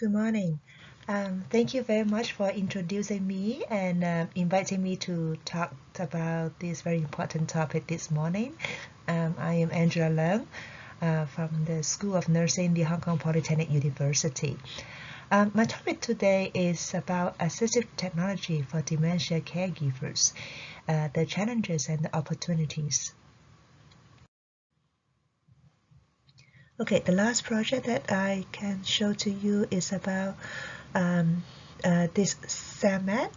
Good morning. Thank you very much for introducing me and inviting me to talk about this very important topic this morning. I am Angela Leung from the School of Nursing, the Hong Kong Polytechnic University. My topic today is about assistive technology for dementia caregivers, the challenges and the opportunities. Okay, the last project that I can show to you is about this SAMAT,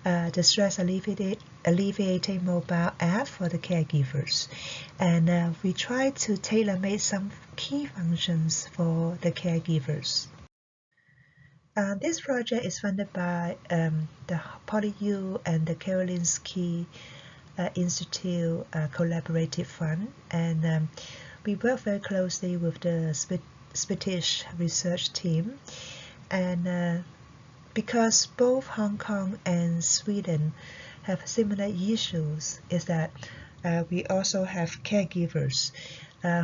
the stress alleviating mobile app for the caregivers. And we try to tailor-make some key functions for the caregivers. This project is funded by the PolyU and the Karolinski Institute Collaborative Fund, and we work very closely with the Swedish research team. And because both Hong Kong and Sweden have similar issues, is that we also have caregivers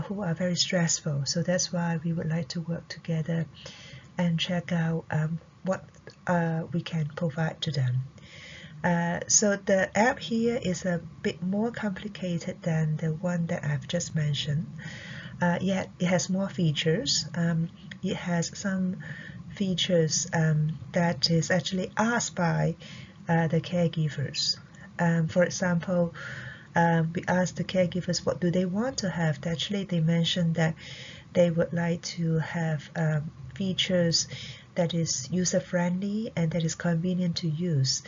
who are very stressful. So that's why we would like to work together and check out what we can provide to them. So the app here is a bit more complicated than the one that I've just mentioned. Yet it has more features. It has some features that is actually asked by the caregivers. For example, we asked the caregivers what do they want to have. Actually, they mentioned that they would like to have features that is user-friendly and that is convenient to use,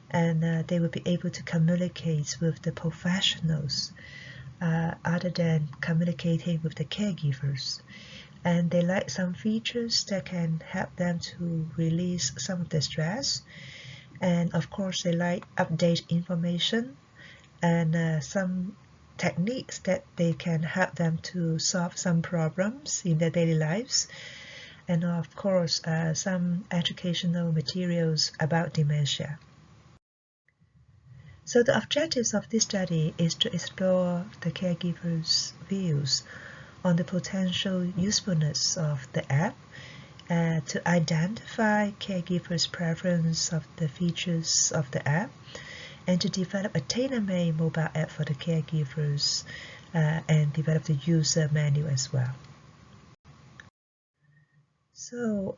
and they will be able to communicate with the professionals other than communicating with the caregivers. And they like some features that can help them to release some of the stress, and of course they like update information and some techniques that they can help them to solve some problems in their daily lives, and of course some educational materials about dementia. So the objectives of this study is to explore the caregivers' views on the potential usefulness of the app, to identify caregivers' preference of the features of the app, and to develop a tailor-made mobile app for the caregivers and develop the user manual as well. So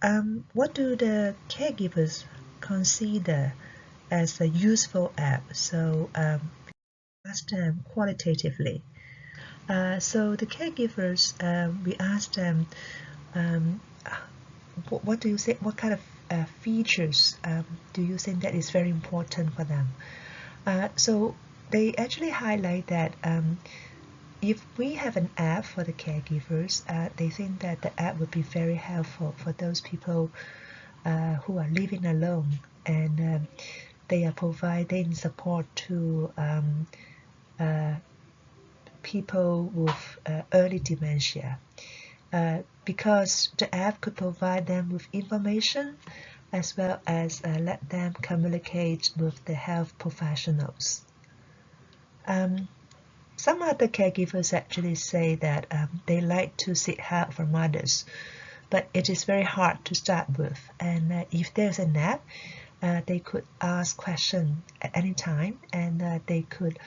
what do the caregivers consider as a useful app? So ask them qualitatively. So the caregivers, we asked them, what do you think? What kind of features do you think that is very important for them? So they actually highlight that if we have an app for the caregivers, they think that the app would be very helpful for those people who are living alone, and they are providing support to people with early dementia, because the app could provide them with information as well as let them communicate with the health professionals. Some other caregivers actually say that they like to seek help from others, but it is very hard to start with. And if there's an app, they could ask questions at any time, and they could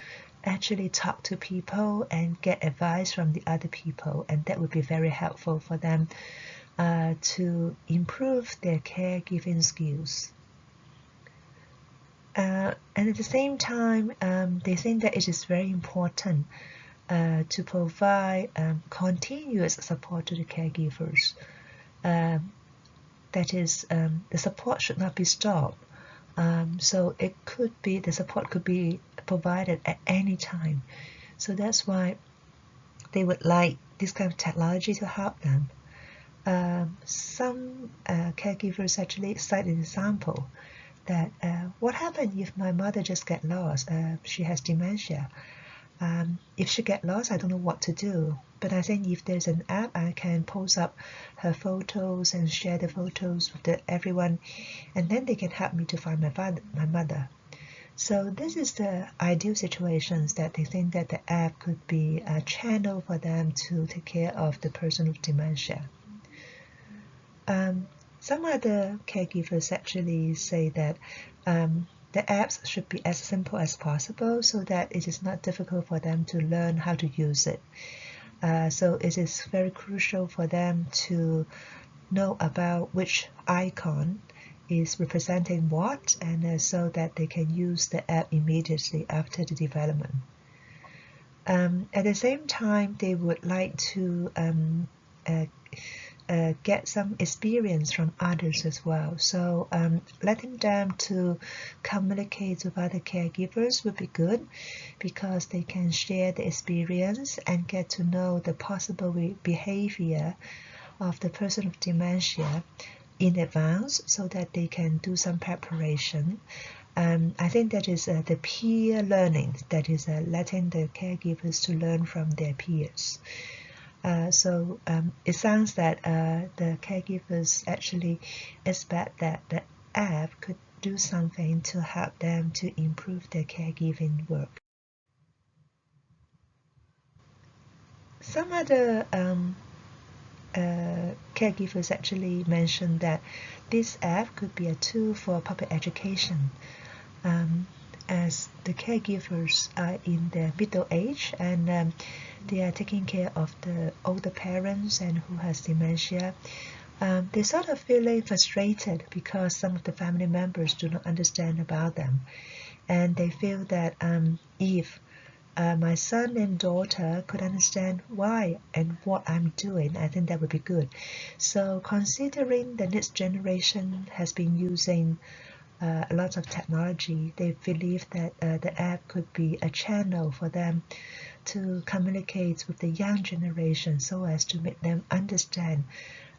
actually talk to people and get advice from the other people, and that would be very helpful for them to improve their caregiving skills. And at the same time, they think that it is very important to provide continuous support to the caregivers. That is, the support should not be stopped. So it could be, the support could be provided at any time. So that's why they would like this kind of technology to help them. Some caregivers actually cite an example that what happens if my mother just get lost? She has dementia. If she get lost, I don't know what to do. But I think if there's an app, I can post up her photos and share the photos with everyone, and then they can help me to find my mother. So this is the ideal situations that they think that the app could be a channel for them to take care of the person with dementia. Some other caregivers actually say that the apps should be as simple as possible so that it is not difficult for them to learn how to use it. So it is very crucial for them to know about which icon is representing what, and so that they can use the app immediately after the development. At the same time, they would like to get some experience from others as well. So letting them to communicate with other caregivers would be good, because they can share the experience and get to know the possible behavior of the person with dementia in advance, so that they can do some preparation. I think that is the peer learning, that is letting the caregivers to learn from their peers. So it sounds that the caregivers actually expect that the app could do something to help them to improve their caregiving work. Some other caregivers actually mentioned that this app could be a tool for public education, as the caregivers are in their middle age, and they are taking care of the older parents and who has dementia. They sort of feeling frustrated because some of the family members do not understand about them, and they feel that if my son and daughter could understand why and what I'm doing, I think that would be good. So considering the next generation has been using a lot of technology, they believe that the app could be a channel for them to communicate with the young generation, so as to make them understand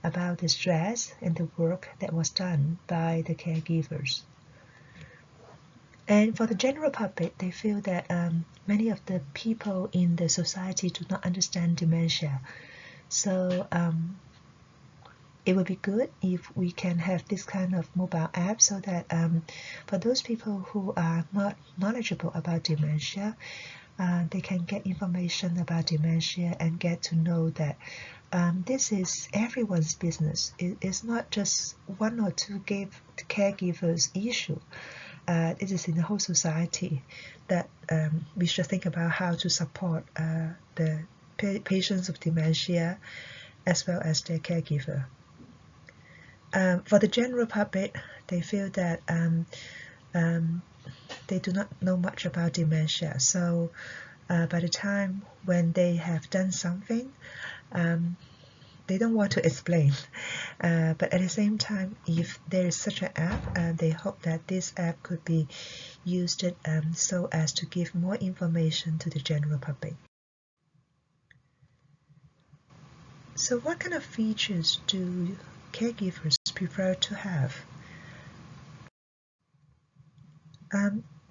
about the stress and the work that was done by the caregivers. And for the general public, they feel that many of the people in the society do not understand dementia. So it would be good if we can have this kind of mobile app, so that for those people who are not knowledgeable about dementia, they can get information about dementia and get to know that this is everyone's business. It is not just one or two caregivers' issue. It is in the whole society that we should think about how to support the patients with dementia as well as their caregiver. For the general public, they feel that they do not know much about dementia. So by the time when they have done something, they don't want to explain. But at the same time, if there is such an app, they hope that this app could be used so as to give more information to the general public. So what kind of features do caregivers prefer to have?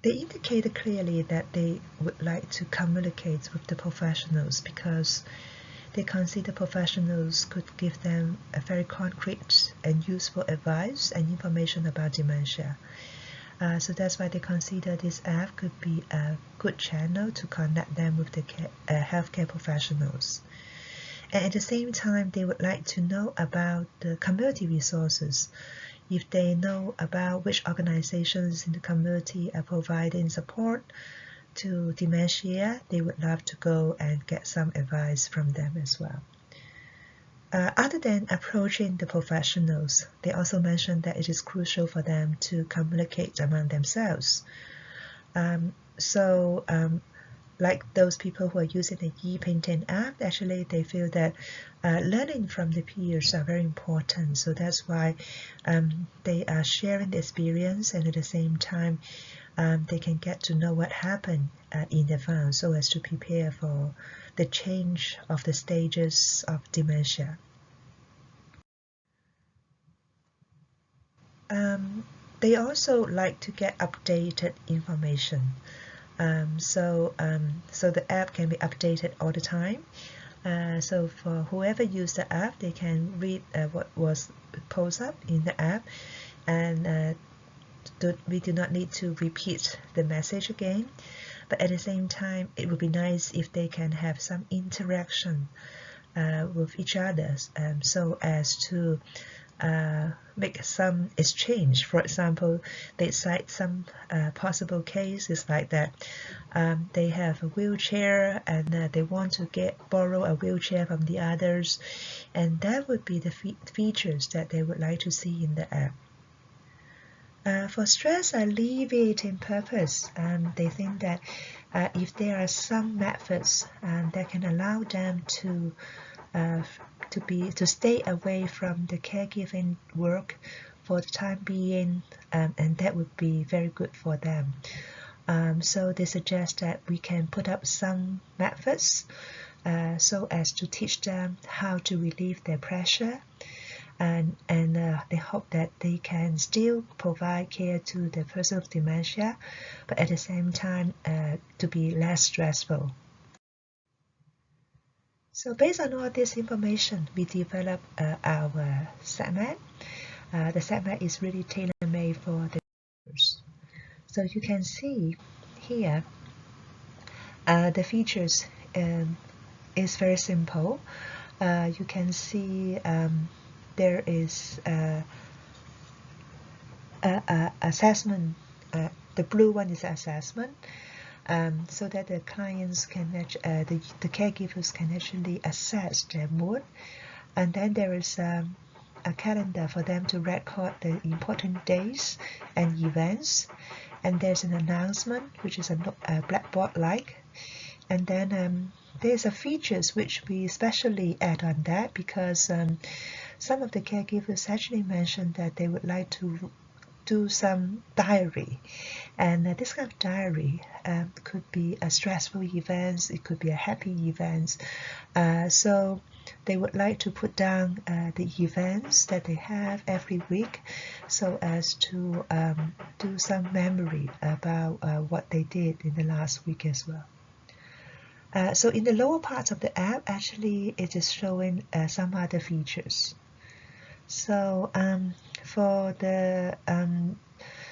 They indicated clearly that they would like to communicate with the professionals, because they consider professionals could give them a very concrete and useful advice and information about dementia. So that's why they consider this app could be a good channel to connect them with the healthcare professionals. And at the same time, they would like to know about the community resources. If they know about which organizations in the community are providing support to dementia, they would love to go and get some advice from them as well. Other than approaching the professionals, they also mentioned that it is crucial for them to communicate among themselves. Like those people who are using the e-painting app, actually they feel that learning from the peers are very important. So that's why they are sharing the experience, and at the same time they can get to know what happened in advance, so as to prepare for the change of the stages of dementia. They also like to get updated information. So the app can be updated all the time. So for whoever used the app, they can read what was posted up in the app, and we do not need to repeat the message again. But at the same time, it would be nice if they can have some interaction with each other, so as to make some exchange. For example, they cite some possible cases like that. They have a wheelchair and they want to borrow a wheelchair from the others, and that would be the features that they would like to see in the app. For stress alleviating purpose, they think that if there are some methods that can allow them to stay away from the caregiving work for the time being, and that would be very good for them. So they suggest that we can put up some methods so as to teach them how to relieve their pressure, and they hope that they can still provide care to the person with dementia, but at the same time to be less stressful. So based on all this information, we developed our segment. The segment is really tailor-made for the users. So you can see here the features is very simple. You can see there is assessment. The blue one is assessment, so that the clients can the caregivers can actually assess their mood, and then there is a calendar for them to record the important days and events, and there's an announcement which is a blackboard like, and then there's a features which we specially add on that because some of the caregivers actually mentioned that they would like to do some diary, and this kind of diary could be a stressful event, it could be a happy event, so they would like to put down the events that they have every week so as to do some memory about what they did in the last week as well. So in the lower part of the app, actually it is showing some other features. So for the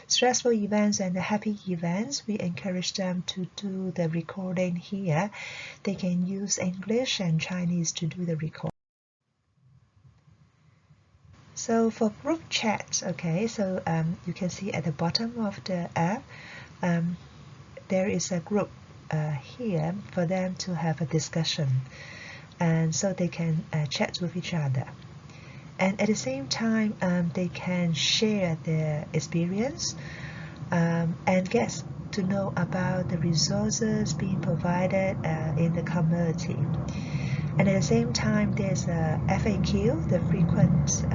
stressful events and the happy events, we encourage them to do the recording here. They can use English and Chinese to do the recording. So for group chat, okay, so you can see at the bottom of the app, there is a group here for them to have a discussion, and so they can chat with each other. And at the same time, they can share their experience and get to know about the resources being provided in the community. And at the same time, there's a FAQ, the frequent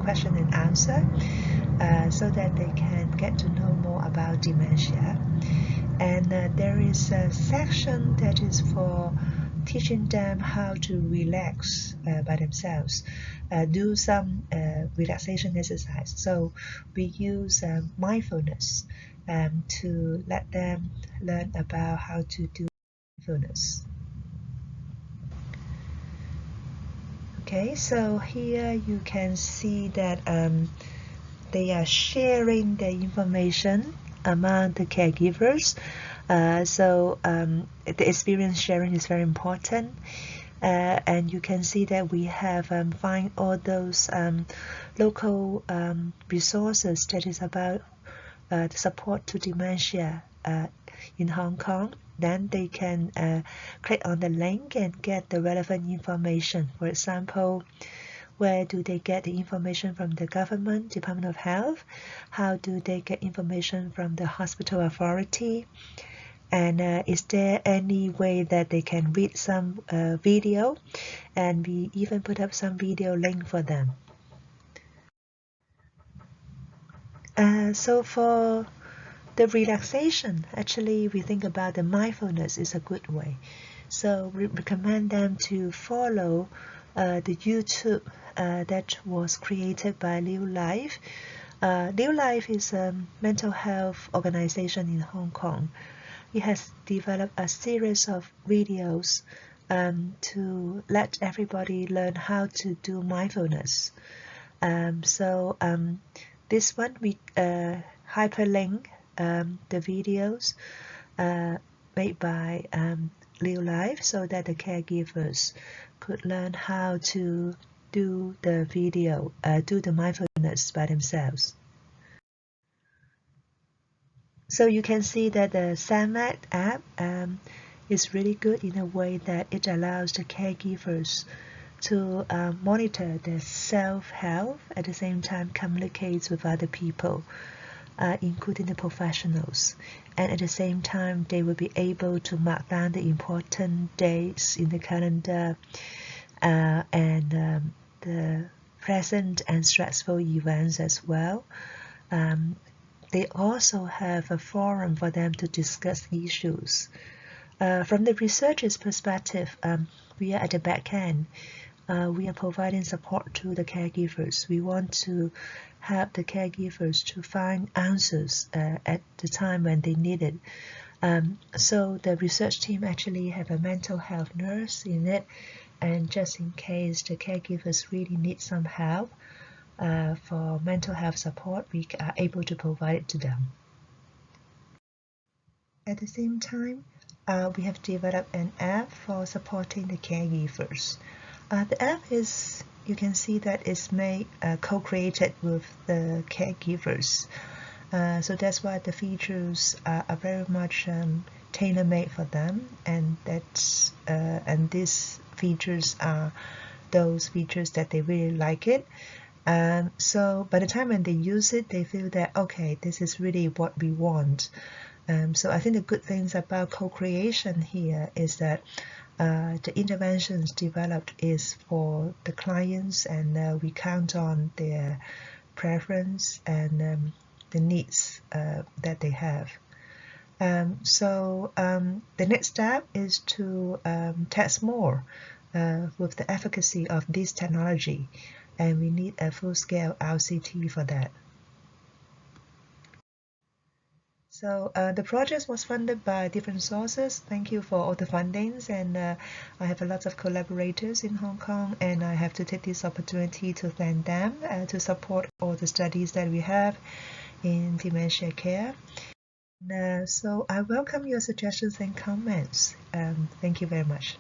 question and answer, so that they can get to know more about dementia. And there is a section that is for teaching them how to relax by themselves, do some relaxation exercise. So we use mindfulness to let them learn about how to do mindfulness. Okay, so here you can see that they are sharing the information among the caregivers. So the experience sharing is very important, and you can see that we have find all those local resources that is about the support to dementia in Hong Kong. Then they can click on the link and get the relevant information. For example, where do they get the information from the government, Department of Health? How do they get information from the hospital authority? And is there any way that they can read some video? And we even put up some video link for them. So for the relaxation, actually we think about the mindfulness is a good way. So we recommend them to follow the YouTube that was created by Liu Life. Liu Life is a mental health organization in Hong Kong. It has developed a series of videos to let everybody learn how to do mindfulness. So this one we hyperlink the videos made by Liu Life so that the caregivers could learn how to do the do the mindfulness by themselves. So you can see that the SAMAT app is really good in a way that it allows the caregivers to monitor their self-health, at the same time communicates with other people, including the professionals. And at the same time, they will be able to mark down the important dates in the calendar and the present and stressful events as well. They also have a forum for them to discuss issues. From the researcher's perspective, we are at the back end. We are providing support to the caregivers. We want to help the caregivers to find answers at the time when they need it. So the research team actually have a mental health nurse in it, and just in case the caregivers really need some help for mental health support, we are able to provide it to them. At the same time, we have developed an app for supporting the caregivers. The app is, you can see that it's made co-created with the caregivers. So that's why the features are very much tailor-made for them, and these features are those features that they really like it. So by the time when they use it, they feel that, okay, this is really what we want. So I think the good things about co-creation here is that the interventions developed is for the clients, and we count on their preference and the needs that they have. So the next step is to test more with the efficacy of this technology, and we need a full-scale RCT for that. So the project was funded by different sources. Thank you for all the fundings, and I have a lot of collaborators in Hong Kong, and I have to take this opportunity to thank them to support all the studies that we have in dementia care. So I welcome your suggestions and comments. Thank you very much.